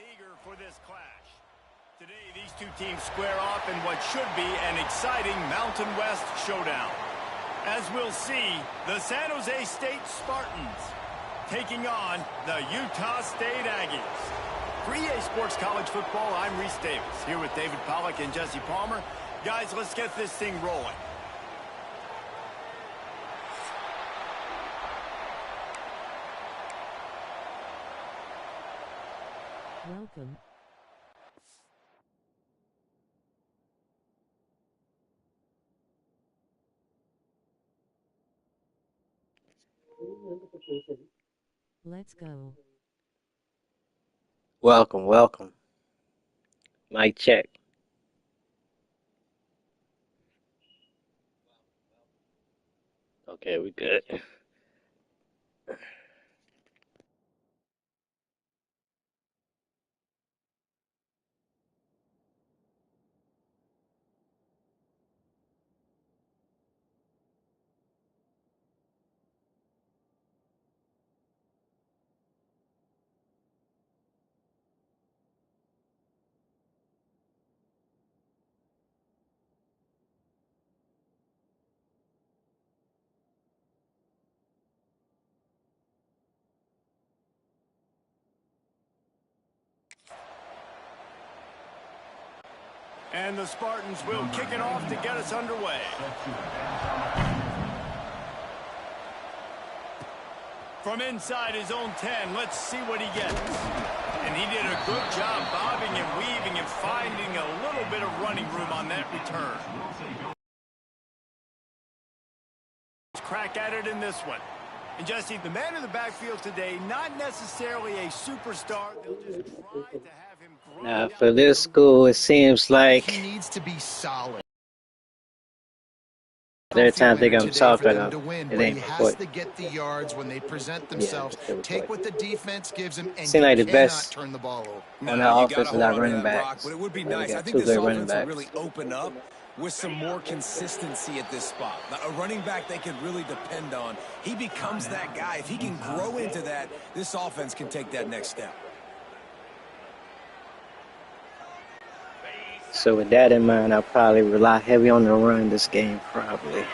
eager for this clash. Today, these two teams square off in what should be an exciting Mountain West showdown. As we'll see, the San Jose State Spartans taking on the Utah State Aggies. For EA Sports College Football, I'm Reese Davis, here with David Pollack and Jesse Palmer. Guys, let's get this thing rolling. Welcome. Let's go. Welcome, welcome. Mic check. Okay, we good. And the Spartans will kick it off to get us underway. From inside his own 10, let's see what he gets. And he did a good job bobbing and weaving and finding a little bit of running room on that return. Let's crack at it in this one. And Jesse, the man in the backfield today, not necessarily a superstar. They'll just try to have him grow. Now, for this school, it seems like he needs to be solid. there are times they're going to talk about it. It ain't he has important. to get the yards when they present themselves. Take what the defense gives him, and Seem like the best turn the ball over. on the offense is our running backs. But it would be We nice. got I think two this good running offense will backs. really open up with some more consistency at this spot. A running back they can really depend on. He becomes that guy. If he can grow into that, this offense can take that next step. So with that in mind, I'll probably rely heavy on the run this game, probably.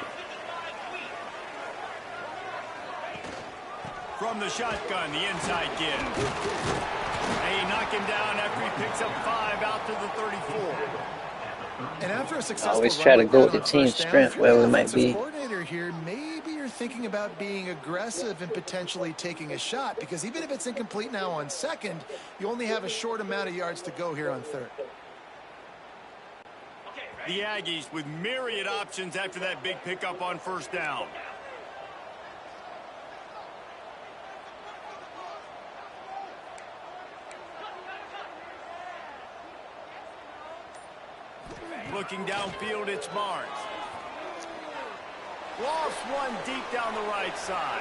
From the shotgun, the inside give. They knock him down after he picks up 5 out to the 34. And after a successful Always try to go with the team strength, wherever it might be. Coordinator here, maybe you're thinking about being aggressive and potentially taking a shot, because even if it's incomplete now on second, you only have a short amount of yards to go here on third. The Aggies with myriad options after that big pickup on first down. Looking downfield, it's Barnes. Lost one deep down the right side.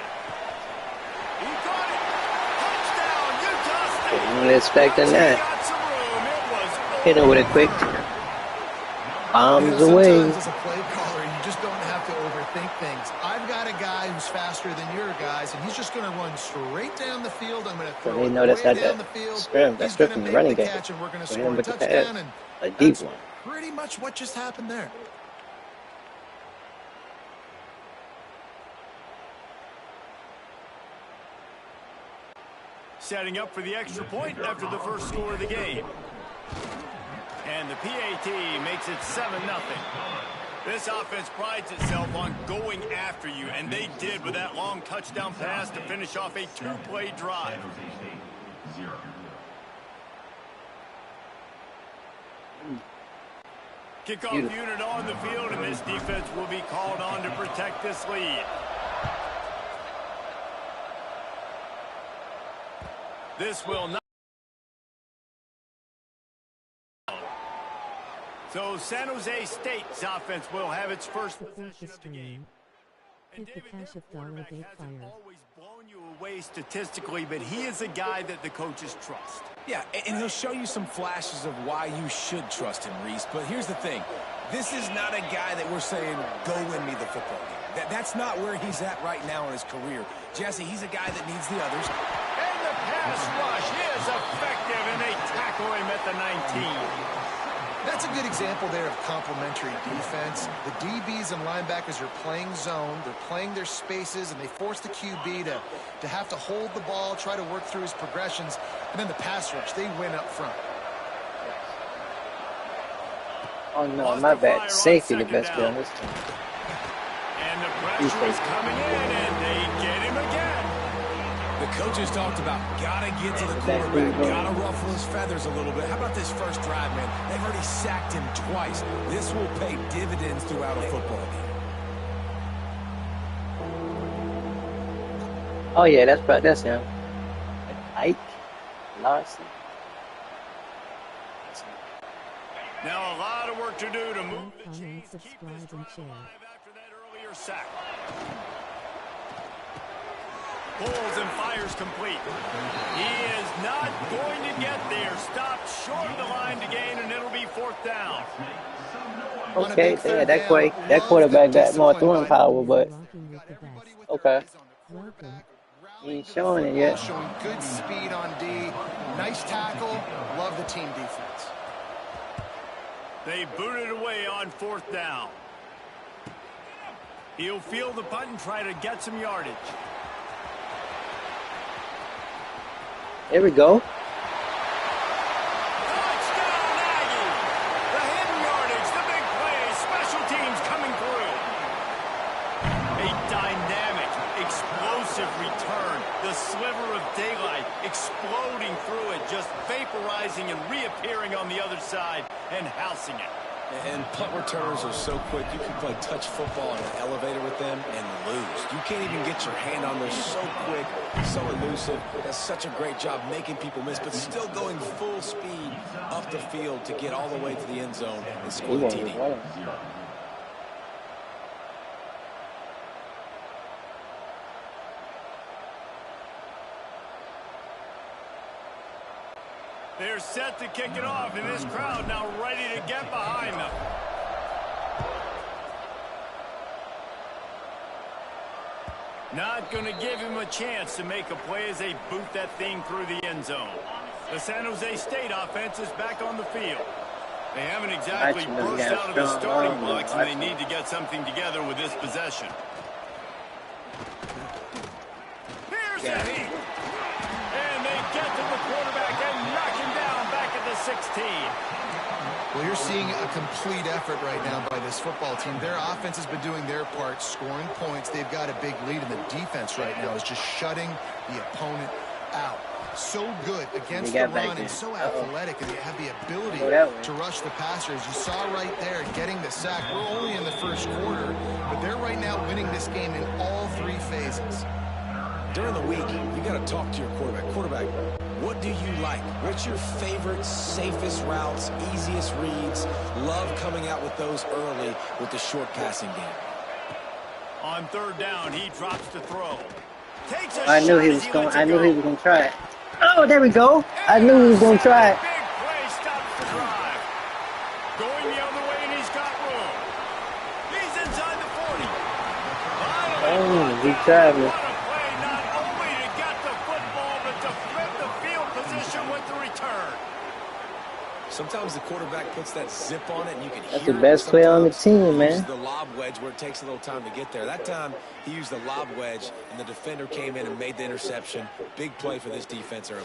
He caught it. Touchdown, Utah State. Wasn't expecting that. Hit him with it quick. Bombs away. Sometimes as a play caller, you just don't have to overthink things. I've got a guy who's faster than your guys, and he's just going to run straight down the field. I'm going to throw They it know that's way not down that the field. scrim. That's He's going from to the make running the game. catch, and we're going to For score him a with the touchdown. pass. And A deep that's one. pretty much what just happened there. Setting up for the extra point after the first score of the game. And the PAT makes it 7-0. This offense prides itself on going after you, and they did with that long touchdown pass to finish off a 2-play drive. Kickoff unit on the field, and this defense will be called on to protect this lead. This will not. So San Jose State's offense will have its first possession of the game. And Hit the David, cash their of dollar quarterback they hasn't fired. always blown you away statistically, but he is a guy that the coaches trust. Yeah, and he'll show you some flashes of why you should trust him, Reese. But here's the thing. This is not a guy that we're saying, go win me the football game. That's not where he's at right now in his career. Jesse, he's a guy that needs the others. And the pass rush is effective, and they tackle team. That's a good example there of complementary defense. The DBs and linebackers are playing zone. They're playing their spaces, and they force the QB to have to hold the ball, try to work through his progressions. And then the pass rush, they win up front. Oh, no, my bad. Safety the best play on this team. And the pressure is coming in, and they get him again. The coaches talked about gotta get to the quarterback, gotta ruffle his feathers a little bit. How about this first drive, man? They've already sacked him twice. This will pay dividends throughout a football game. Oh, yeah, that's him. Ike Larson. Now a lot of work to do to move the Comment, chains, keep subscribe, this and drive share. alive after that earlier sack. Pulls and fires complete. He is not going to get there. Stopped short of the line to gain, and it'll be 4th down. Okay, yeah, that quarterback got more throwing power, but Rocking with the best. okay. Welcome. He ain't showing it yet. Showing good speed on D. Nice tackle. Love the team defense. They booted away on 4th down. He'll field the punt and try to get some yardage. There we go. Touchdown, Aggie! The hidden yardage, the big plays, special teams coming through. A dynamic, explosive return. The sliver of daylight exploding through it, just vaporizing and reappearing on the other side and housing it. And punt returners are so quick. You can play touch football in an elevator with them and lose. You can't even get your hand on them. So quick, so elusive. Does such a great job making people miss, but still going full speed up the field to get all the way to the end zone and score the TD. They're set to kick it off, and this crowd now ready to get behind them. Not going to give him a chance to make a play as they boot that thing through the end zone. The San Jose State offense is back on the field. They haven't exactly burst out of the starting blocks, and they need to get something together with this possession. Here's the heat. And they get to the quarterback and knock him down back at the 16. Well, you're seeing a complete effort right now by this football team. Their offense has been doing their part, scoring points. They've got a big lead, and the defense right now is just shutting the opponent out. So good against the run and so athletic, and they have the ability to rush the passer. As you saw right there, getting the sack. We're only in the first quarter, but they're right now winning this game in all 3 phases. During the week, you got to talk to your quarterback. Quarterback, what do you like? What's your favorite, safest routes, easiest reads? Love coming out with those early with the short passing game. On 3rd down, he drops to throw. Takes a I knew he was going. I knew he was going to try it. Oh, there we go. I knew he was going to try it. Big play stops the drive. Going the other way, and he's got room. He's inside the 40. Oh, he tried it. What a play, not only to get the football, but to flip the field position with the return. Sometimes the quarterback puts that zip on it, and you can hear it. That's the best player on the team, man. The lob wedge where it takes a little time to get there. That time, he used the lob wedge, and the defender came in and made the interception. Big play for this defense early.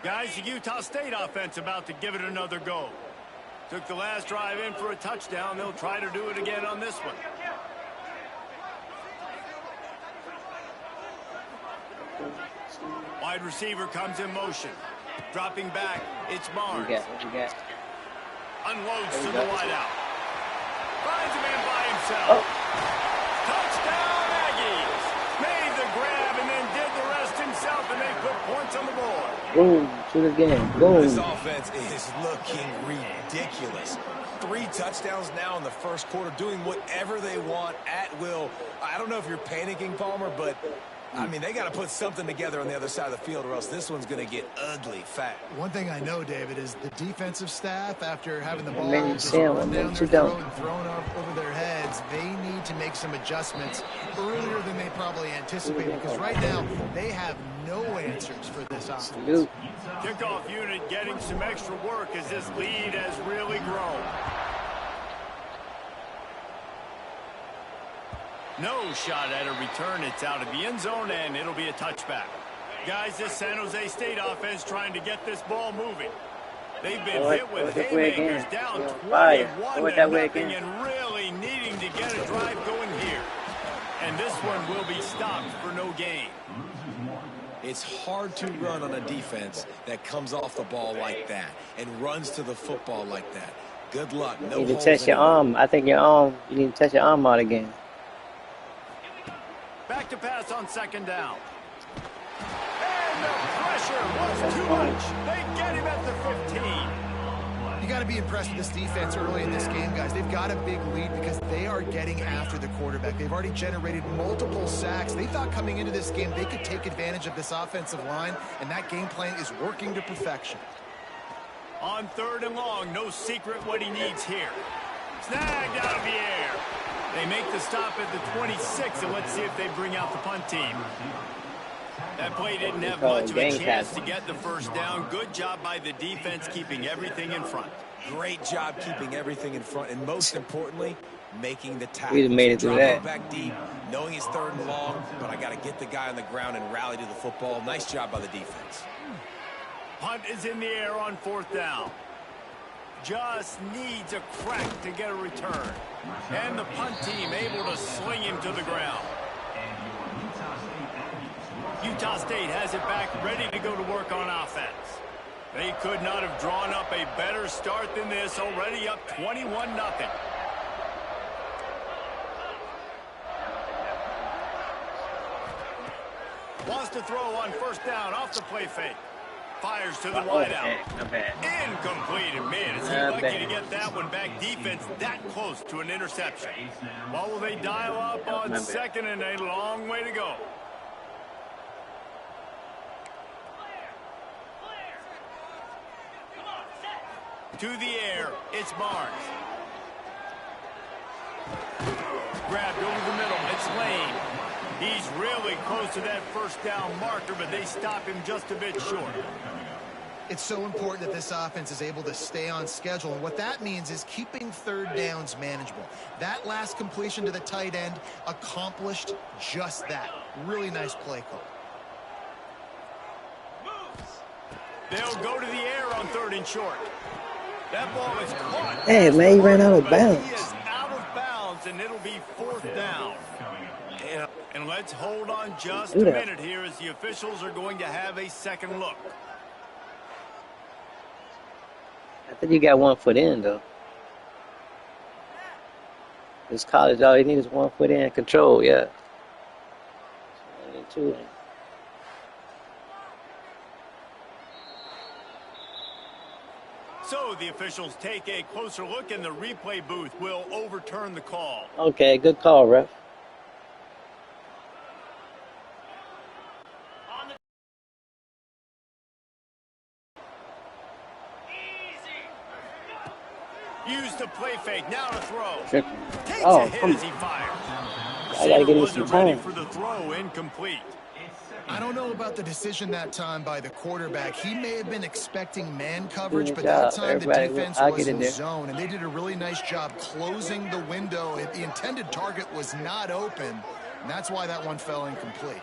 Guys, the Utah State offense about to give it another go. Took the last drive in for a touchdown. They'll try to do it again on this one. Wide receiver comes in motion. Dropping back, it's Barnes. Unloads to the wideout. Finds a man by himself. Touchdown, Aggies. Made the grab and then did the rest himself, and they put points on the board. Boom, to the game. Boom. This offense is looking ridiculous. 3 touchdowns now in the first quarter, doing whatever they want at will. I don't know if you're panicking, Palmer, but I mean, they got to put something together on the other side of the field or else this one's going to get ugly fast. One thing I know, David, is the defensive staff, after having the ball And then you just see 'em, run and then down you their don't. throat and thrown over their heads, they need to make some adjustments earlier than they probably anticipated, because right now they have no answers for this offense. Salute. Kickoff unit getting some extra work as this lead has really grown. No shot at a return. It's out of the end zone, and it'll be a touchback. Guys, this San Jose State offense trying to get this ball moving. They've been hit with haymakers, down 21-0 and really needing to get a drive going here. And this one will be stopped for no gain. It's hard to run on a defense that comes off the ball like that and runs to the football like that. Good luck. No You need to holes touch your anywhere. arm. I think your arm, you need to touch your arm out again. Back to pass on second down. And the pressure was too much. They get him at the 15. You got to be impressed with this defense early in this game, guys. They've got a big lead because they are getting after the quarterback. They've already generated multiple sacks. They thought coming into this game they could take advantage of this offensive line, and that game plan is working to perfection. On third and long, no secret what he needs here. Snagged out of the air. They make the stop at the 26, and let's see if they bring out the punt team. That play didn't have much of a chance to get the first down. Good job by the defense keeping everything in front. Great job keeping everything in front, and most importantly, making the tackle. We made it through that. Back deep, knowing it's third and long, but I got to get the guy on the ground and rally to the football. Nice job by the defense. Punt is in the air on fourth down. Just needs a crack to get a return. And the punt team able to sling him to the ground. Utah State has it back, ready to go to work on offense. They could not have drawn up a better start than this, already up 21-0. Wants to throw on first down off the play fake. Fires to the wideout. Incomplete. And man, is he lucky to get that one back. Defense that close to an interception. What will they dial up on second and a long way to go? To the air, it's Barnes. Grabbed over the middle, it's Lane. He's really close to that first down marker, but they stop him just a bit short. It's so important that this offense is able to stay on schedule, and what that means is keeping third downs manageable. That last completion to the tight end accomplished just that. Really nice play call. They'll go to the air on third and short. That ball is caught. Hey, man, he ran out of bounds. He is out of bounds, and it'll be fourth down. And let's hold on just a minute here as the officials are going to have a second look. I think you got 1 foot in, though. This college, all you need is 1 foot in control, yeah. Two. So the officials take a closer look, and the replay booth will overturn the call. Okay, good call, ref. Use the play fake, now to throw. Sure. Takes Oh, a hit as he fires. I gotta give him Wasn't some ready time. for the throw, incomplete. I don't know about the decision that time by the quarterback. He may have been expecting man coverage, Good but that job, time the everybody. defense I'll was get in in there. zone, and they did a really nice job closing the window. The intended target was not open, and that's why that one fell incomplete.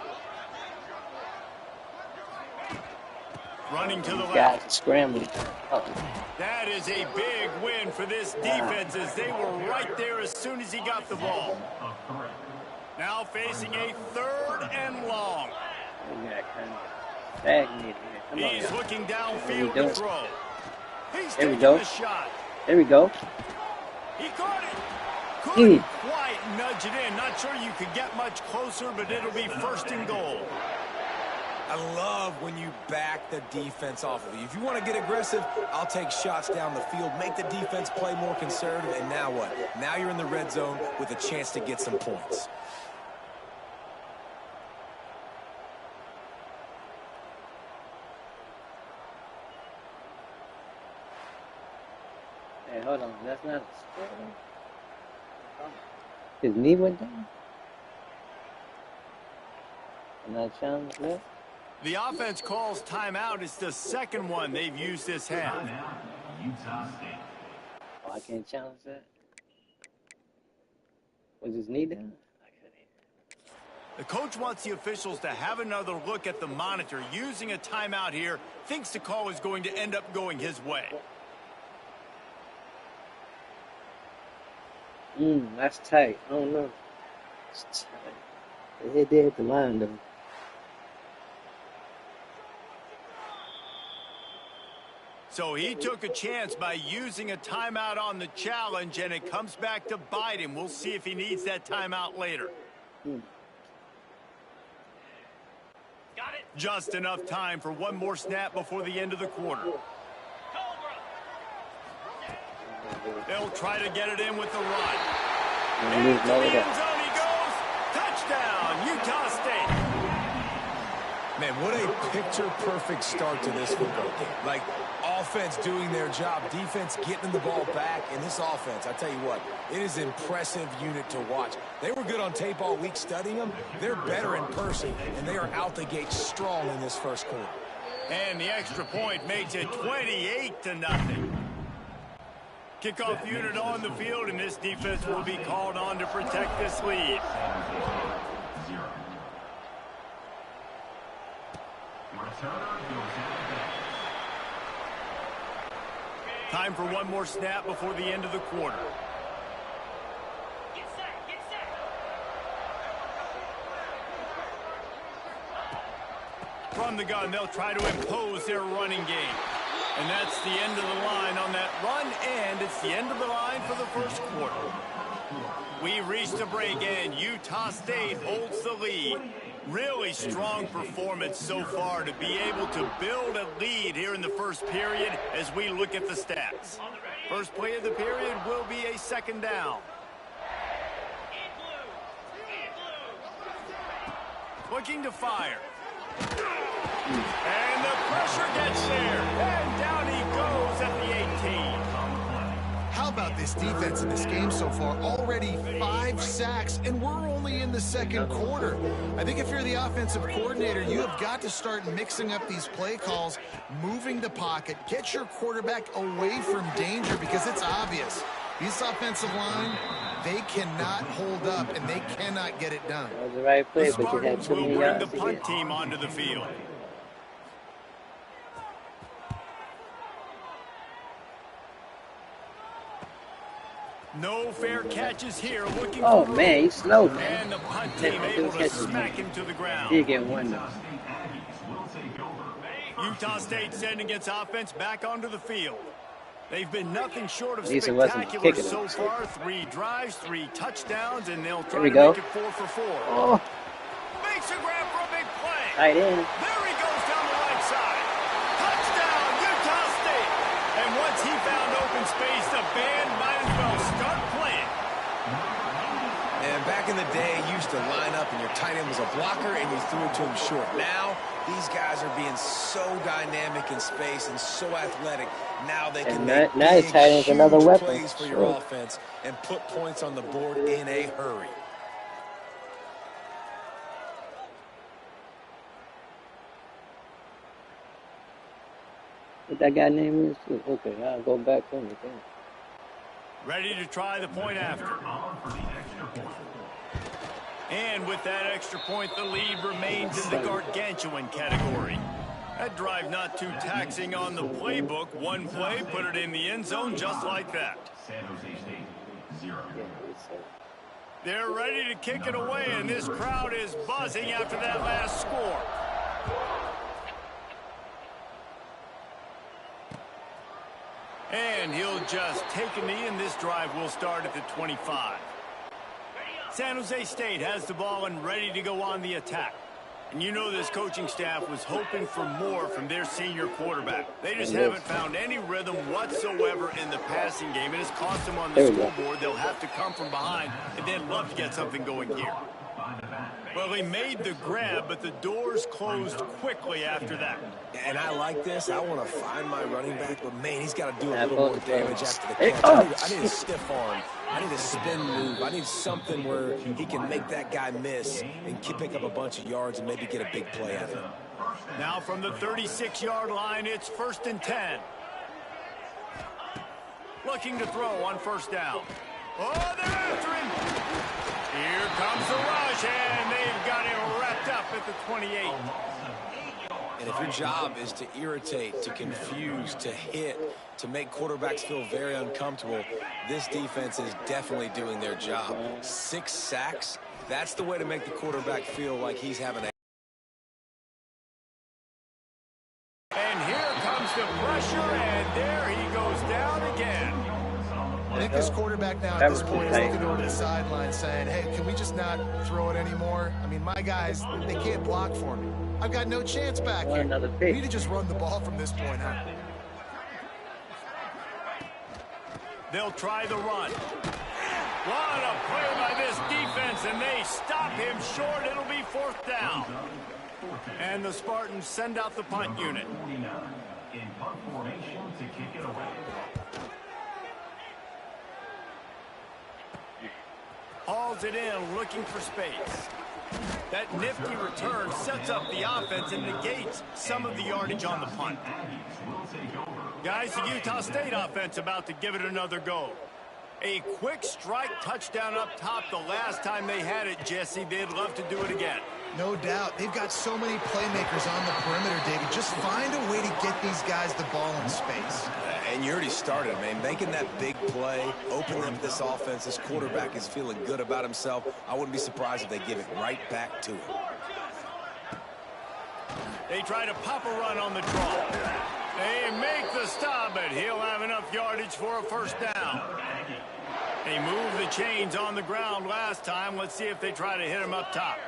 Running to the left. Got scrambled. Oh. That is a big win for this defense as they were right there as soon as he got the ball. Now facing a third and long. He's looking downfield to throw. He's taking the shot. There we go. He caught it. Couldn't quite nudge it in. Not sure you could get much closer, but it'll be first and goal. I love when you back the defense off of you. If you want to get aggressive, I'll take shots down the field, make the defense play more conservative, and now what? Now you're in the red zone with a chance to get some points. Hey, hold on. That's not a score. His knee went down? Another challenge left? The offense calls timeout. It's the second one they've used this half. Oh, I can't challenge that. Was his knee down? I couldn't hear. The coach wants the officials to have another look at the monitor. Using a timeout here, thinks the call is going to end up going his way. That's tight. I don't know. It's tight. They hit the line, though. So he took a chance by using a timeout on the challenge, and it comes back to bite him. We'll see if he needs that timeout later. Got it. Just enough time for one more snap before the end of the quarter. They'll try to get it in with the run. Into the end zone he goes. Touchdown, Utah State. Man, what a picture-perfect start to this football game. Like, offense doing their job, defense getting the ball back, and this offense, I tell you what, it is an impressive unit to watch. They were good on tape all week studying them. They're better in person, and they are out the gate strong in this first quarter. And the extra point makes it 28-0. Kickoff unit on the field, and this defense will be called on to protect this lead. Time for one more snap before the end of the quarter. Get set. From the gun, they'll try to impose their running game. And that's the end of the line on that run, and it's the end of the line for the first quarter. We reached a break, and Utah State holds the lead. Really strong performance so far to be able to build a lead here in the first period as we look at the stats. First play of the period will be a second down. Looking to fire. And the pressure gets there. And down he goes at the 18. How about this defense in this game so far? Already 5 sacks, and we're only in the second quarter. I think if you're the offensive coordinator, you have got to start mixing up these play calls, moving the pocket, get your quarterback away from danger, because it's obvious. This offensive line, they cannot hold up, and they cannot get it done. That was the right play, The but you had Spartans too will many bring yards the to punt get. team onto the field. No fair catches here. Looking Oh, for man, he's slow, man. And the punt team able to smack him to the ground. He get one, though. Utah State sending its offense back onto the field. They've been nothing short of At least it wasn't spectacular kicking so it. far. 3 drives, 3 touchdowns, and they'll There try we to go. make it 4 for 4. Oh, Makes a grab for a big play. tight end. There he goes down the right side. Touchdown, Utah State. And once he found open space, the band might as well start playing. And back in the day, you used to line up and your tight end was a blocker and you threw it to him short. Now, these guys are being so dynamic in space and so athletic. Now they can And make now his big, tight end's another huge weapon. plays for your offense and put points on the board in a hurry. What that guy name is? Okay, I'll go back on it then. Ready to try the point after. And with that extra point, the lead remains in the gargantuan category. That drive not too taxing on the playbook. One play, put it in the end zone just like that. They're ready to kick it away, and this crowd is buzzing after that last score. And he'll just take a knee, and this drive will start at the 25. San Jose State has the ball and ready to go on the attack. And you know this coaching staff was hoping for more from their senior quarterback. They just haven't found any rhythm whatsoever in the passing game. It has cost them on the scoreboard. They'll have to come from behind, and they'd love to get something going here. Well, he made the grab, but the doors closed quickly after that. And I like this. I want to find my running back, but, man, he's got to do a little more damage after the catch. I need a stiff arm. I need a spin move. I need something where he can make that guy miss and pick up a bunch of yards and maybe get a big play out of it. Now from the 36-yard line, it's 1st and 10. Looking to throw on 1st down. Oh, they're after him. Here comes the rush, and they've got him wrapped up at the 28. And if your job is to irritate, to confuse, to hit, to make quarterbacks feel very uncomfortable, this defense is definitely doing their job. 6 sacks, that's the way to make the quarterback feel like he's having a... And here comes the pressure, and there he goes down again. I think this quarterback now at this point is looking over to the sideline saying, hey, can we just not throw it anymore? I mean, my guys, they can't block for me. I've got no chance back here. We need to just run the ball from this point on. They'll try the run. What a play by this defense, and they stop him short. It'll be 4th down. And the Spartans send out the punt unit. In punt formation to kick it away. Hauls it in, looking for space. That nifty return sets up the offense and negates some of the yardage on the punt. Guys, the Utah State offense about to give it another go. A quick strike touchdown up top the last time they had it, Jesse. They'd love to do it again. No doubt. They've got so many playmakers on the perimeter, David. Just find a way to get these guys the ball in space. And you already started, man. Making that big play, opening up this offense. This quarterback is feeling good about himself. I wouldn't be surprised if they give it right back to him. They try to pop a run on the draw. They make the stop, but he'll have enough yardage for a 1st down. They moved the chains on the ground last time. Let's see if they try to hit him up top.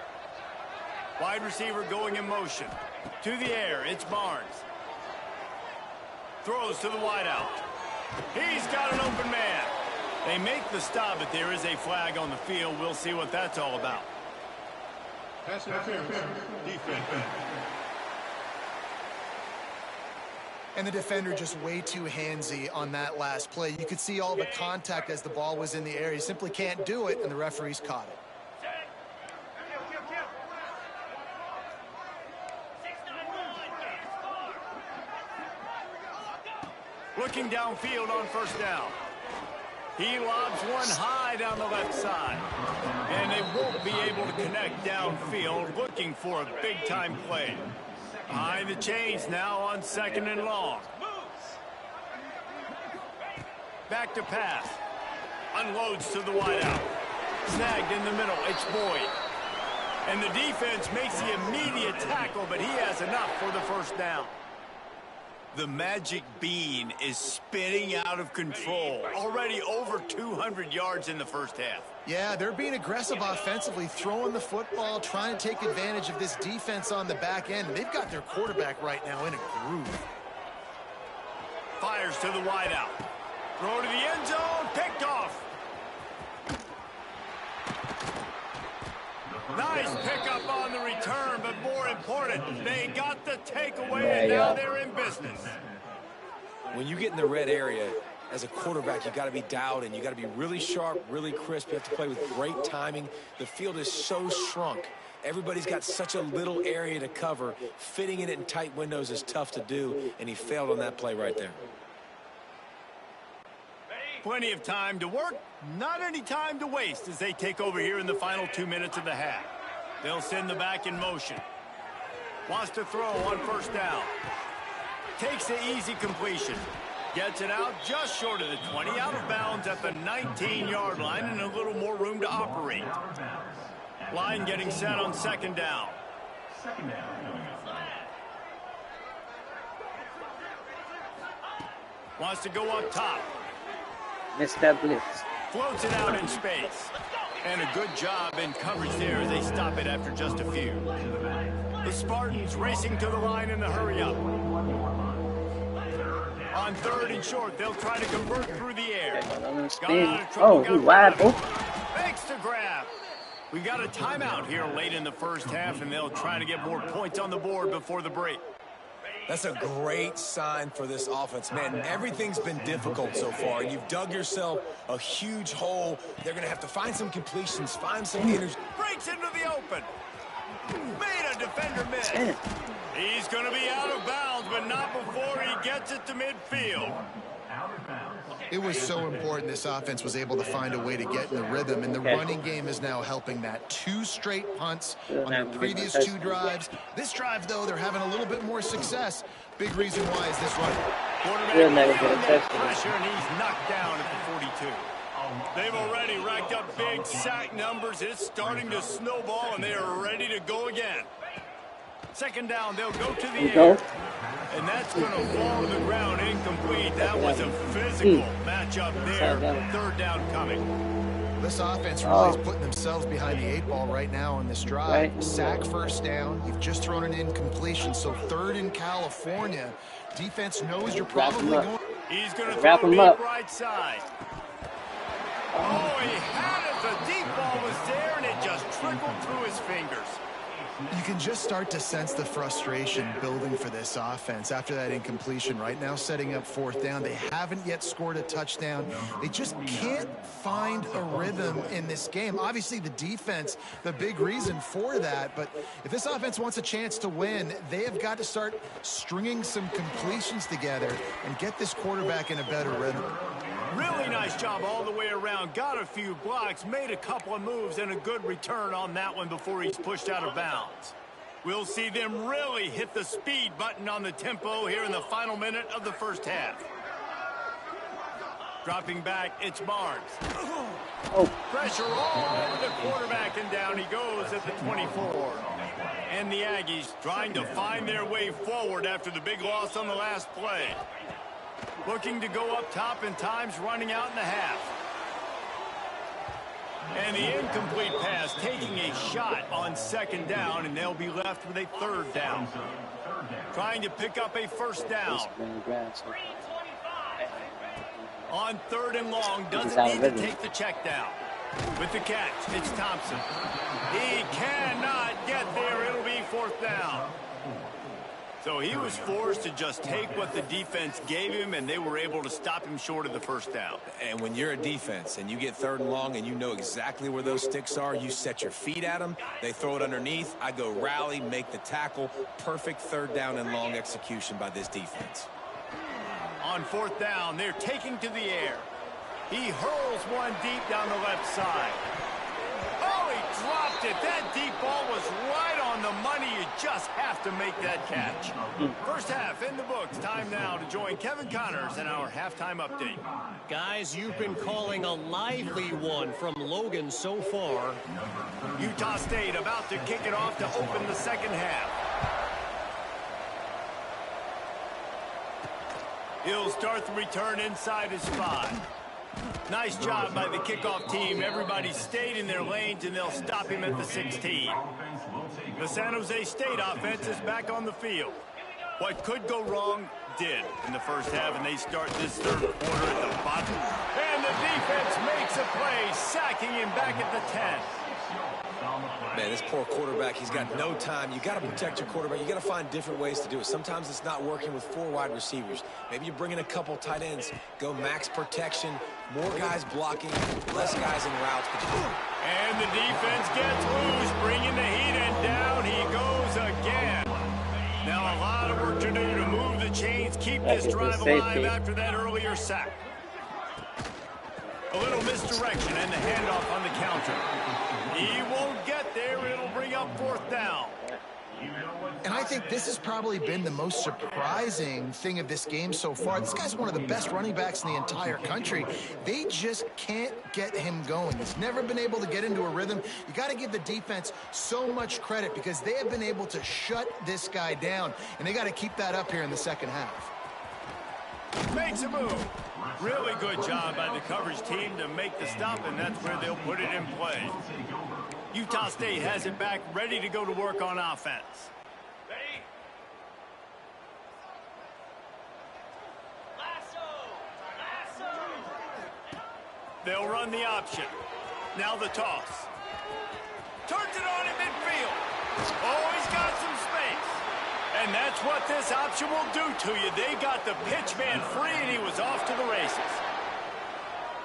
Wide receiver going in motion. To the air, it's Barnes. Throws to the wideout. He's got an open man. They make the stop, but there is a flag on the field. We'll see what that's all about. Pass interference. Defense. And the defender just way too handsy on that last play. You could see all the contact as the ball was in the air. He simply can't do it, and the referees caught it. Looking downfield on 1st down. He lobs one high down the left side. And they won't be able to connect downfield, looking for a big-time play. Behind the chains now on 2nd and long. Back to pass. Unloads to the wideout. Snagged in the middle. It's Boyd. And the defense makes the immediate tackle, but he has enough for the 1st down. The magic bean is spinning out of control. Already over 200 yards in the 1st half. Yeah, they're being aggressive offensively, throwing the football, trying to take advantage of this defense on the back end. They've got their quarterback right now in a groove. Fires to the wideout. Throw to the end zone. Picked off. Nice pickup on the return, but more important, they got the takeaway, and now they're in business. When you get in the red area, as a quarterback, you got to be dialed in. You got to be really sharp, really crisp. You have to play with great timing. The field is so shrunk. Everybody's got such a little area to cover. Fitting it in tight windows is tough to do, and he failed on that play right there. Plenty of time to work, not any time to waste as they take over here in the final 2 minutes of the half. They'll send the back in motion. Wants to throw on 1st down. Takes the easy completion. Gets it out just short of the 20, out of bounds at the 19-yard line, and a little more room to operate. Line getting set on 2nd down. Wants to go up top. Missed that blitz. Floats it out in space. And a good job in coverage there as they stop it after just a few. The Spartans racing to the line in the hurry up. On 3rd and short, they'll try to convert through the air. Oh, wide open. Makes the grab. We got a timeout here late in the first half, and they'll try to get more points on the board before the break. That's a great sign for this offense. Man, everything's been difficult so far. You've dug yourself a huge hole. They're going to have to find some completions, find some energy. Breaks into the open. Made a defender miss. He's going to be out of bounds, but not before he gets it to midfield. It was so important this offense was able to find a way to get in the rhythm, and the running game is now helping that. 2 straight punts on their previous 2 drives. This drive, though, they're having a little bit more success. Big reason why is this run. Quarterback pressure, and he's knocked down at the 42. They've already racked up big sack numbers. It's starting to snowball, and they are ready to go again. Second down, they'll go to the air. And that's going to fall to the ground incomplete. That was a physical matchup there. Third down coming. This offense really is putting themselves behind the 8 ball right now on this drive. Sack first down. You've just thrown an incompletion. So 3rd in California. Defense knows you're probably going. He's going to throw it deep right side. Oh, he had it. The deep ball was there, and it just trickled through his fingers. You can just start to sense the frustration building for this offense after that incompletion. Right now, setting up 4th down. They haven't yet scored a touchdown. They just can't find a rhythm in this game. Obviously, the defense, the big reason for that. But if this offense wants a chance to win, they have got to start stringing some completions together and get this quarterback in a better rhythm. Really nice job all the way around. Got a few blocks, made a couple of moves, and a good return on that one before he's pushed out of bounds. We'll see them really hit the speed button on the tempo here in the final minute of the first half. Dropping back, it's Barnes. Pressure all over the quarterback, and down he goes at the 24. And the Aggies trying to find their way forward after the big loss on the last play. Looking to go up top, and time's running out in the half. And the incomplete pass taking a shot on 2nd down, and they'll be left with a 3rd down. Trying to pick up a 1st down. On 3rd and long, doesn't need to take the check down. With the catch, it's Thompson. He cannot get there. It'll be 4th down. So he was forced to just take what the defense gave him, and they were able to stop him short of the 1st down. And when you're a defense and you get 3rd and long and you know exactly where those sticks are, you set your feet at them, they throw it underneath, I go rally, make the tackle. Perfect 3rd down and long execution by this defense. On 4th down, they're taking to the air. He hurls one deep down the left side. Oh, he dropped it. That deep ball was right on the money. You just have to make that catch. First half in the books. Time now to join Kevin Connors in our halftime update. Guys, you've been calling a lively one from Logan so far. Utah State about to kick it off to open the second half. He'll start the return inside his spot. Nice job by the kickoff team. Everybody stayed in their lanes, and they'll stop him at the 16. The San Jose State offense is back on the field. What could go wrong did in the first half, and they start this 3rd quarter at the bottom. And the defense makes a play, sacking him back at the 10. Man, this poor quarterback, he's got no time. You got to protect your quarterback. You got to find different ways to do it. Sometimes it's not working with 4 wide receivers. Maybe you bring in a couple tight ends. Go max protection, more guys blocking, less guys in routes. And the defense gets loose, bringing the heat, and down he goes again. Now a lot of work to do to move the chains, keep this drive alive after that earlier sack. A little misdirection and the handoff on the counter. He won't get there. It'll bring up 4th down. And I think this has probably been the most surprising thing of this game so far. This guy's one of the best running backs in the entire country. They just can't get him going. He's never been able to get into a rhythm. You got to give the defense so much credit because they have been able to shut this guy down, and they got to keep that up here in the second half. Makes a move. Really good job by the coverage team to make the stop, and that's where they'll put it in play. Utah State has it back, ready to go to work on offense. Ready? They'll run the option. Now the toss. Turns it on in midfield. Oh, he's got some space. And that's what this option will do to you. They got the pitch man free, and he was off to the races.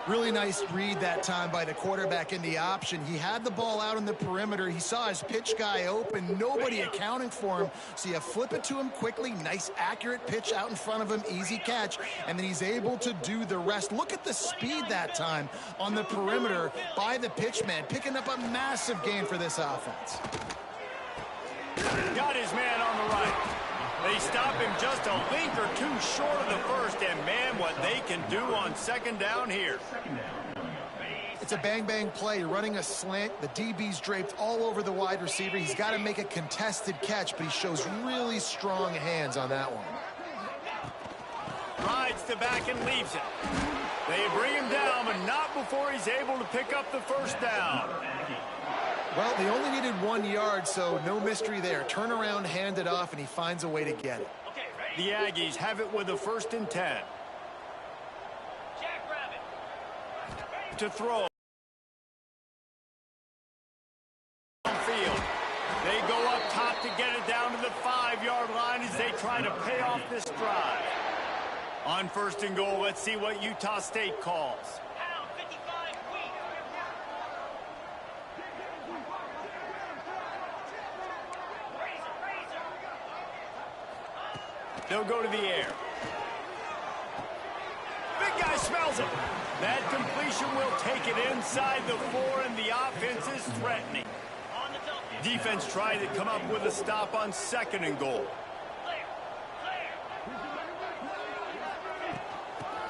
Really nice read that time by the quarterback in the option. He had the ball out on the perimeter. He saw his pitch guy open. Nobody accounting for him. So you flip it to him quickly. Nice, accurate pitch out in front of him. Easy catch. And then he's able to do the rest. Look at the speed that time on the perimeter by the pitch man. Picking up a massive gain for this offense. Got his man on the right. They stop him just a link or two short of the first, and man, what they can do on second down here. It's a bang-bang play, running a slant. The DB's draped all over the wide receiver. He's got to make a contested catch, but he shows really strong hands on that one. Rides to back and leaves it. They bring him down, but not before he's able to pick up the first down. Well, they only needed 1 yard, so no mystery there. Turn around, hand it off, and he finds a way to get it. The Aggies have it with a 1st and 10. To throw. Field. They go up top to get it down to the 5-yard line as they try to pay off this drive. On 1st and goal, let's see what Utah State calls. They'll go to the air. Big guy smells it. That completion will take it inside the 4, and the offense is threatening. Defense trying to come up with a stop on 2nd and goal.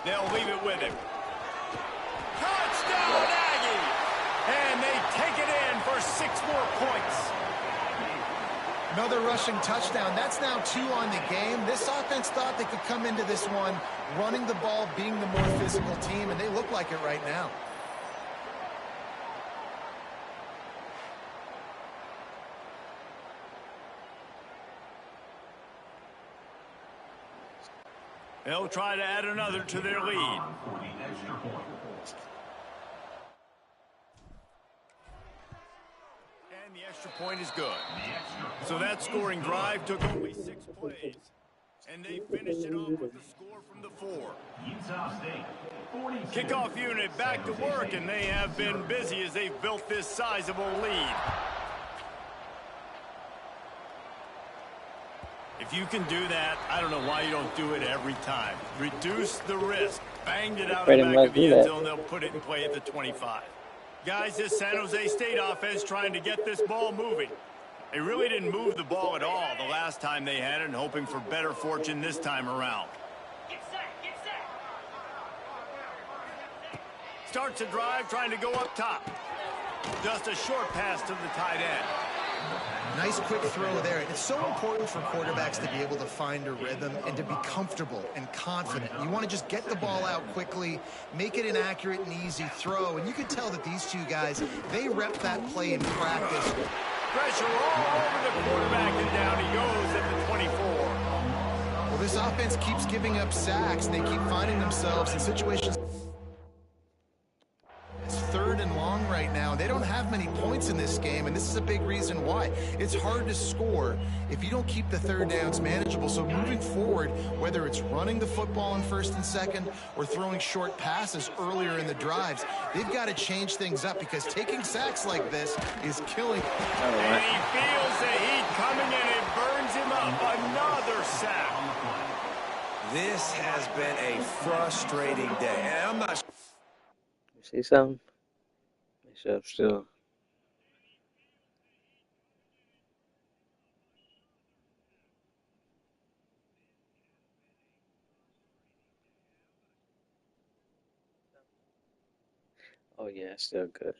They'll leave it with him. Touchdown, Aggie! And they take it in for 6 more points. Another rushing touchdown. That's now 2 on the game. This offense thought they could come into this one running the ball, being the more physical team, and they look like it right now. They'll try to add another to their lead. And the extra point is good. So that scoring drive took only 6 plays. And they finished it off with the score from the 4. Kickoff unit back to work, and they have been busy as they've built this sizable lead. If you can do that, I don't know why you don't do it every time. Reduce the risk. Banged it out of the back of the end zone. They'll put it in play at the 25. Guys, this San Jose State offense trying to get this ball moving. They really didn't move the ball at all the last time they had it, and hoping for better fortune this time around. Starts a drive trying to go up top. Just a short pass to the tight end. Nice quick throw there. It's so important for quarterbacks to be able to find a rhythm and to be comfortable and confident. You want to just get the ball out quickly, make it an accurate and easy throw. And you can tell that these two guys, they rep that play in practice. Pressure all over the quarterback, and down he goes at the 24. Well, this offense keeps giving up sacks, and they keep finding themselves in situations. It's 3rd and long right now. They don't have many points in this game, and this is a big reason why. It's hard to score if you don't keep the 3rd downs manageable. So moving forward, whether it's running the football on 1st and 2nd or throwing short passes earlier in the drives, they've got to change things up because taking sacks like this is killing. And he feels the heat coming, and it burns him up. Another sack. This has been a frustrating day, and I'm not. See something? Make sure still. Oh yeah, it's still good.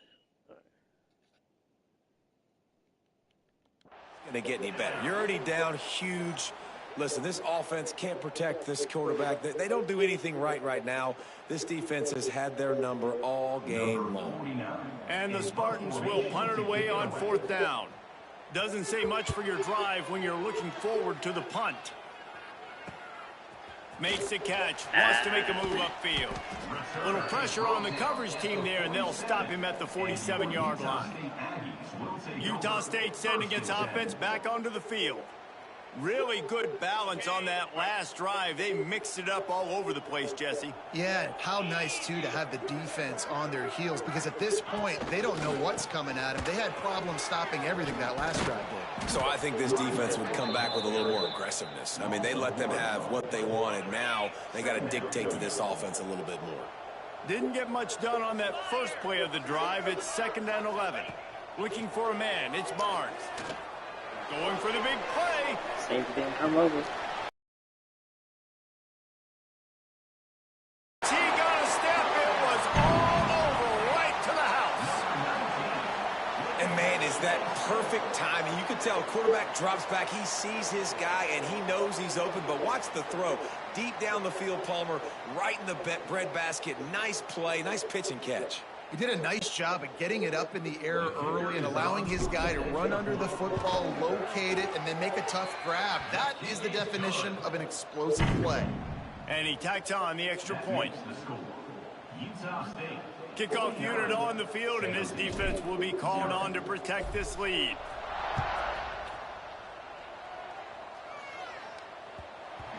Going to get any better. You're already down huge. Listen, this offense can't protect this quarterback. They don't do anything right now. This defense has had their number all game long. And the Spartans will punt it away on 4th down. Doesn't say much for your drive when you're looking forward to the punt. Makes the catch. Wants to make a move upfield. Little pressure on the coverage team there, and they'll stop him at the 47-yard line. Utah State sending its offense back onto the field. Really good balance on that last drive. They mixed it up all over the place, Jesse. Yeah, how nice, too, to have the defense on their heels, because at this point, they don't know what's coming at them. They had problems stopping everything that last drive did. So I think this defense would come back with a little more aggressiveness. I mean, they let them have what they wanted. Now they got to dictate to this offense a little bit more. Didn't get much done on that first play of the drive. It's 2nd and 11. Looking for a man. It's Barnes. Going for the big play. Same thing. I'm over. He got a step. It was all over, right to the house. And, man, is that perfect timing. You can tell quarterback drops back. He sees his guy, and he knows he's open. But watch the throw. Deep down the field, Palmer, right in the bread basket. Nice play, nice pitch and catch. He did a nice job of getting it up in the air early and allowing his guy to run under the football, locate it, and then make a tough grab. That is the definition of an explosive play. And he tacks on the extra point. Kickoff unit on the field, and this defense will be called on to protect this lead.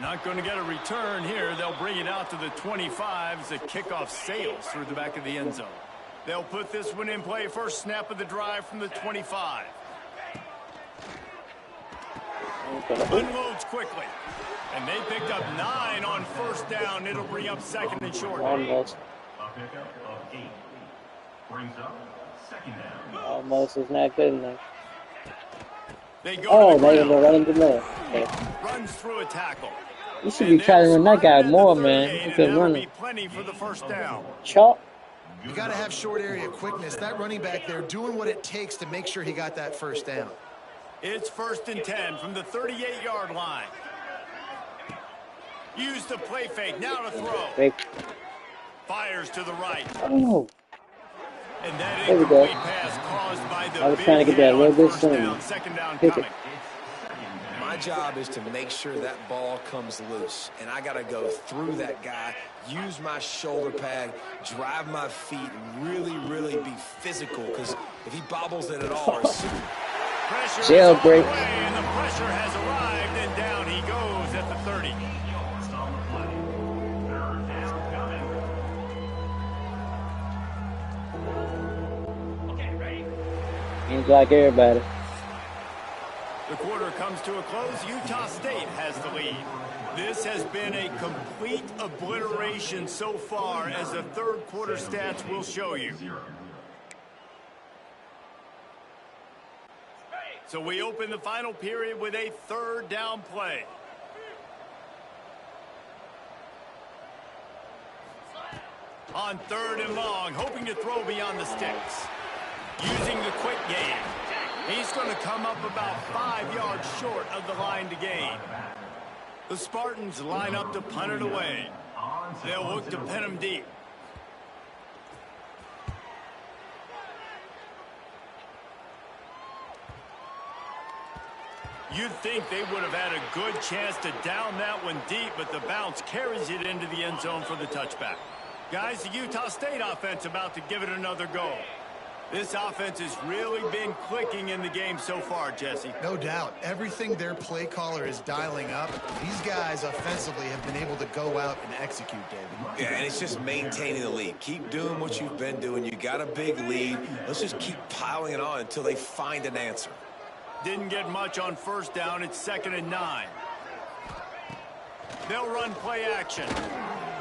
Not going to get a return here. They'll bring it out to the 25 as the kickoff sails through the back of the end zone. They'll put this one in play. First snap of the drive from the 25. Unloads quickly. And they picked up 9 on first down. It'll bring up 2nd and short. Almost. A pickup of 8. Brings up 2nd down. Almost is not good enough. They go to the they're ground. gonna run him to the okay. Runs through a tackle. You should be trying to run that guy more, man. You could run Be it. plenty for the first down. Chalk. You got to have short area quickness. That running back there doing what it takes to make sure he got that first down. It's 1st and 10 from the 38-yard line. Use the play fake. Now to throw. Fake. Fires to the right. Oh. And that There we go. incomplete pass caused by the I was trying to get that a little bit sooner. 2nd down Pick it. coming. My job is to make sure that ball comes loose, and I got to go through that guy, use my shoulder pad, drive my feet, and really be physical, because if he bobbles it at all, Pressure is Jailbreak. on the way, and the pressure has arrived, and down he goes at the 30. On the play. 3rd down coming. Okay, ready. Seems like everybody. The quarter comes to a close. Utah State has the lead. This has been a complete obliteration so far, as the third quarter stats will show you. So we open the final period with a 3rd down play. On 3rd and long, hoping to throw beyond the sticks. Using the quick game. He's going to come up about 5 yards short of the line to gain. The Spartans line up to punt it away. They'll look to pin him deep. You'd think they would have had a good chance to down that one deep, but the bounce carries it into the end zone for the touchback. Guys, the Utah State offense about to give it another go. This offense has really been clicking in the game so far, Jesse. No doubt. Everything their play caller is dialing up, these guys offensively have been able to go out and execute, David. yeah, and it's just maintaining the lead. Keep doing what you've been doing. You got a big lead. Let's just keep piling it on until they find an answer. Didn't get much on first down. It's 2nd and 9. They'll run play action.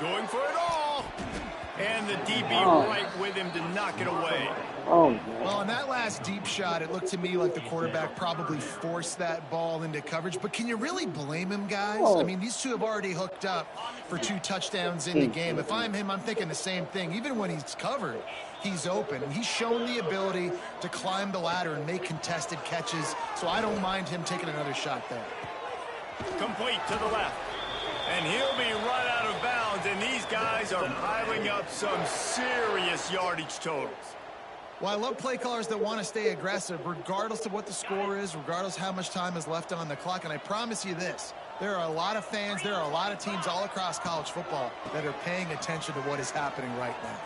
Going for it all. And the DB right with him to knock it away. Oh, man. Well, on that last deep shot, it looked to me like the quarterback probably forced that ball into coverage. But can you really blame him, guys? Oh. I mean, these two have already hooked up for 2 touchdowns in the game. If I'm him, I'm thinking the same thing. Even when he's covered, he's open. And he's shown the ability to climb the ladder and make contested catches. So I don't mind him taking another shot there. Complete to the left. And he'll be run out of bounds. And these guys are piling up some serious yardage totals. Well, I love play callers that want to stay aggressive regardless of what the score is, regardless of how much time is left on the clock. And I promise you this, there are a lot of fans, there are a lot of teams all across college football that are paying attention to what is happening right now.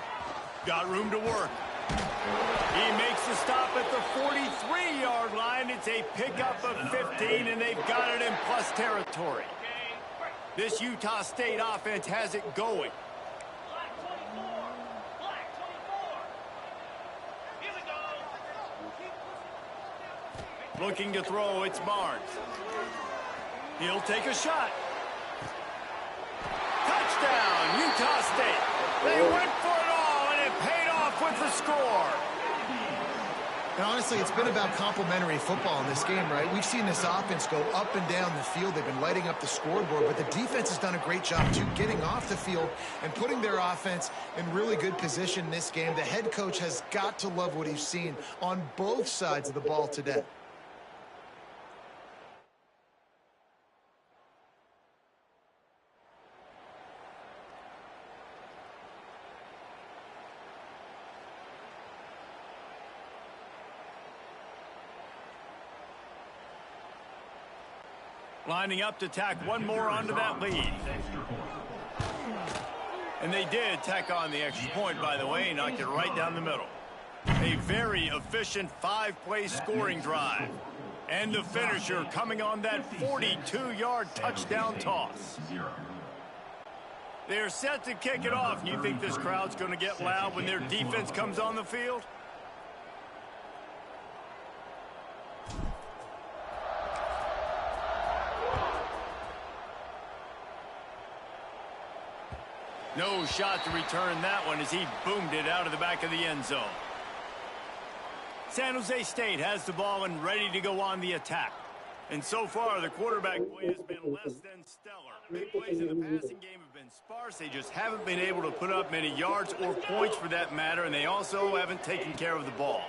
Got room to work. He makes the stop at the 43-yard line. It's a pickup of 15, and they've got it in plus territory. This Utah State offense has it going. Looking to throw, it's Barnes. He'll take a shot. Touchdown, Utah State. They went for it all, and it paid off with the score. And honestly, it's been about complementary football in this game, right? We've seen this offense go up and down the field. They've been lighting up the scoreboard, but the defense has done a great job, too, getting off the field and putting their offense in really good position in this game. The head coach has got to love what he's seen on both sides of the ball today. Lining up to tack one more onto that lead. And they did tack on the extra point, by the way, knocked it right down the middle. A very efficient 5-play scoring drive. And the finisher coming on that 42-yard touchdown toss. They're set to kick it off. And you think this crowd's going to get loud when their defense comes on the field? No shot to return that one as he boomed it out of the back of the end zone. San Jose State has the ball and ready to go on the attack. And so far, the quarterback play has been less than stellar. Big plays in the passing game have been sparse. They just haven't been able to put up many yards or points for that matter, and they also haven't taken care of the ball.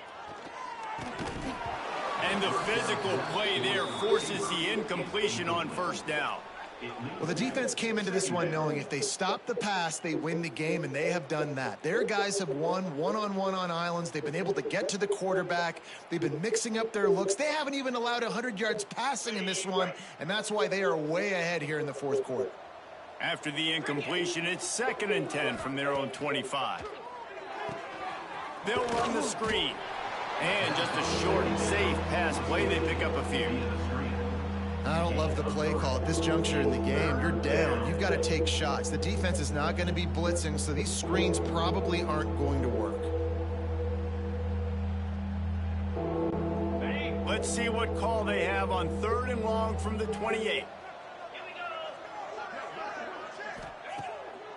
And the physical play there forces the incompletion on first down. Well, the defense came into this one knowing if they stop the pass, they win the game, and they have done that. Their guys have won one-on-one on islands. They've been able to get to the quarterback. They've been mixing up their looks. They haven't even allowed 100 yards passing in this one, and that's why they are way ahead here in the fourth quarter. After the incompletion, it's 2nd and 10 from their own 25. They'll run the screen. And just a short and safe pass play, they pick up a few. I don't love the play call at this juncture in the game. You're down. You've got to take shots. The defense is not going to be blitzing, so these screens probably aren't going to work. Let's see what call they have on 3rd and long from the 28.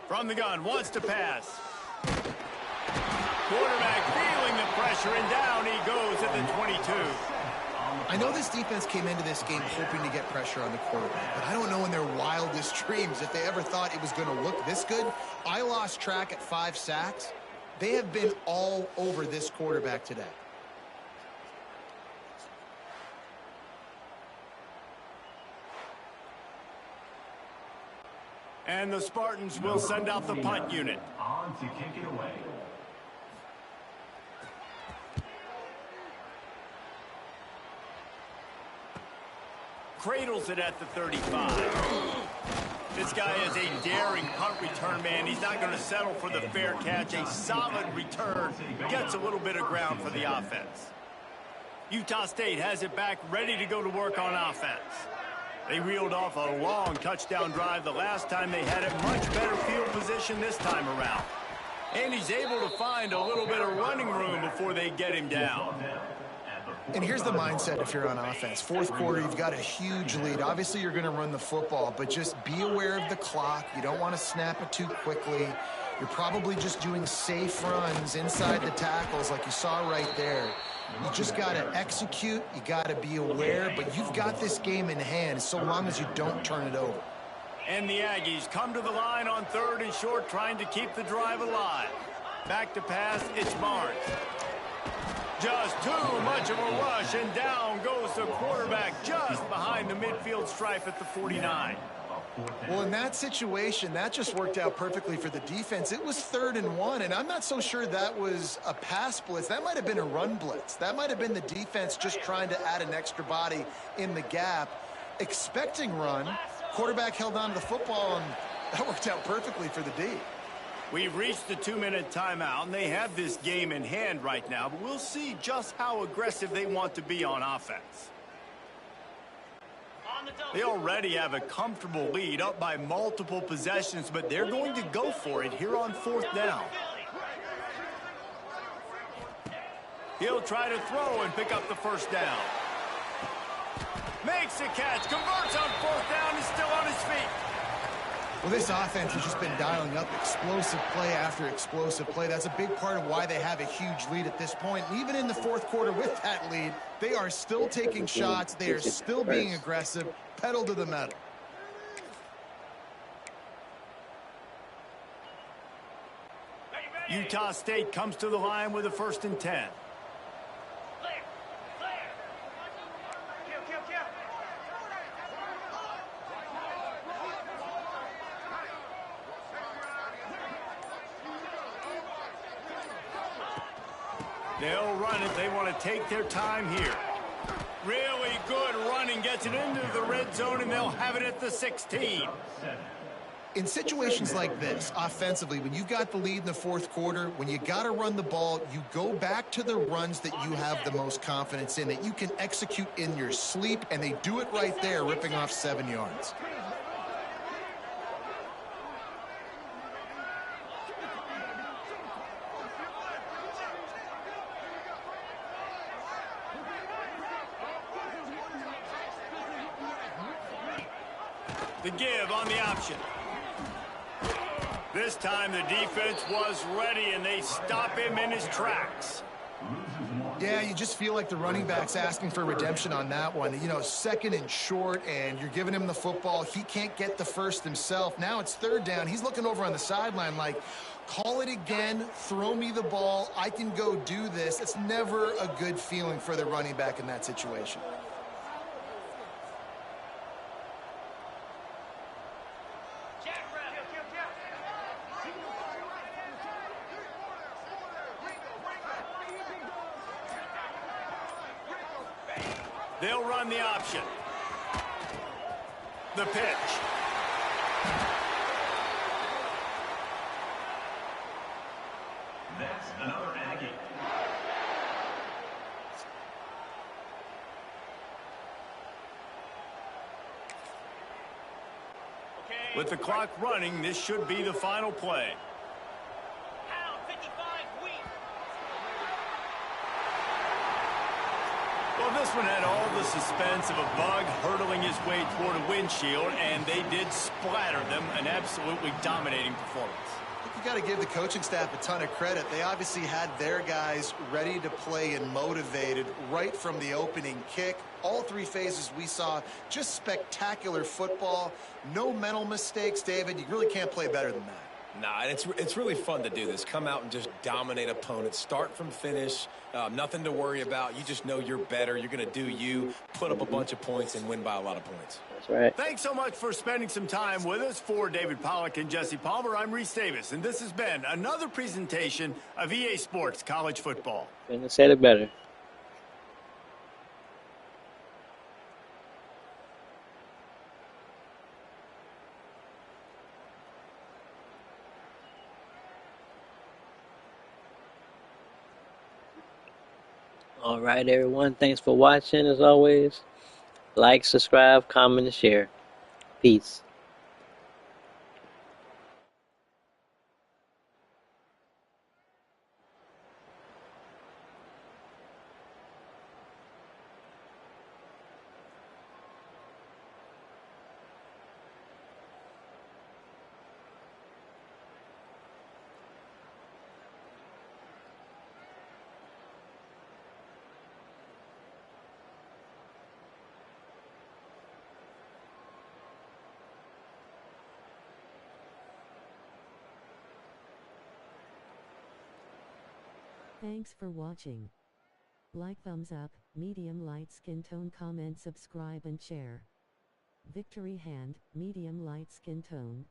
From the gun, wants to pass. Quarterback feeling the pressure, and down he goes at the 22. I know this defense came into this game hoping to get pressure on the quarterback, but I don't know in their wildest dreams if they ever thought it was going to look this good. I lost track at 5 sacks. They have been all over this quarterback today. And the Spartans will send out the punt unit. On to kick it away. Cradles it at the 35. This guy is a daring punt return man. He's not going to settle for the fair catch. A solid return. Gets a little bit of ground for the offense. Utah State has it back, ready to go to work on offense. They reeled off a long touchdown drive the last time they had it. Much better field position this time around. And he's able to find a little bit of running room before they get him down. And here's the mindset if you're on offense. Fourth quarter, you've got a huge lead. Obviously, you're going to run the football, but just be aware of the clock. You don't want to snap it too quickly. You're probably just doing safe runs inside the tackles like you saw right there. You just got to execute. You got to be aware, but you've got this game in hand so long as you don't turn it over. And the Aggies come to the line on 3rd and short, trying to keep the drive alive. Back to pass, it's Barnes. Just too much of a rush, and down goes the quarterback just behind the midfield stripe at the 49. Well, in that situation, that just worked out perfectly for the defense. It was 3rd and 1, and I'm not so sure that was a pass blitz. That might have been a run blitz. That might have been the defense just trying to add an extra body in the gap, expecting run. Quarterback held on to the football, and that worked out perfectly for the D. We've reached the 2-minute timeout, and they have this game in hand right now, but we'll see just how aggressive they want to be on offense. They already have a comfortable lead, up by multiple possessions, but they're going to go for it here on 4th down. He'll try to throw and pick up the 1st down. Makes a catch, converts on 4th down, and still on his feet. Well, this offense has just been dialing up explosive play after explosive play. That's a big part of why they have a huge lead at this point. And even in the 4th quarter with that lead, they are still taking shots. They are still being aggressive, pedal to the metal. Utah State comes to the line with a 1st and 10. They'll run it. They want to take their time here. Really good running. Gets it into the red zone, and they'll have it at the 16. In situations like this, offensively, when you've got the lead in the 4th quarter, when you got to run the ball, you go back to the runs that you have the most confidence in, that you can execute in your sleep, and they do it right there, ripping off 7 yards. The give on the option. This time the defense was ready, and they stop him in his tracks. Yeah, you just feel like the running back's asking for redemption on that one. You know, 2nd and short, and you're giving him the football. He can't get the 1st himself. Now it's 3rd down. He's looking over on the sideline like, call it again, throw me the ball, I can go do this. It's never a good feeling for the running back in that situation. They'll run the option. The pitch. That's another Aggie. With the clock running, this should be the final play. Well, this one had all the suspense of a bug hurtling his way toward a windshield, and they did splatter them. An absolutely dominating performance. You got to give the coaching staff a ton of credit. They obviously had their guys ready to play and motivated right from the opening kick. All 3 phases we saw, just spectacular football. No mental mistakes, David. You really can't play better than that. Nah, and it's really fun to do this. Come out and just dominate opponents. Start from finish. Nothing to worry about. You just know you're better. You're going to do you, put up a bunch of points, and win by a lot of points. That's right. Thanks so much for spending some time with us. For David Pollack and Jesse Palmer, I'm Reese Davis, and this has been another presentation of EA Sports College Football. Couldn't have said it better. All right, everyone. Thanks for watching, as always. Like, subscribe, comment, and share. Peace. Thanks for watching. Like, thumbs up, medium light skin tone, comment, subscribe and share. Victory hand, medium light skin tone,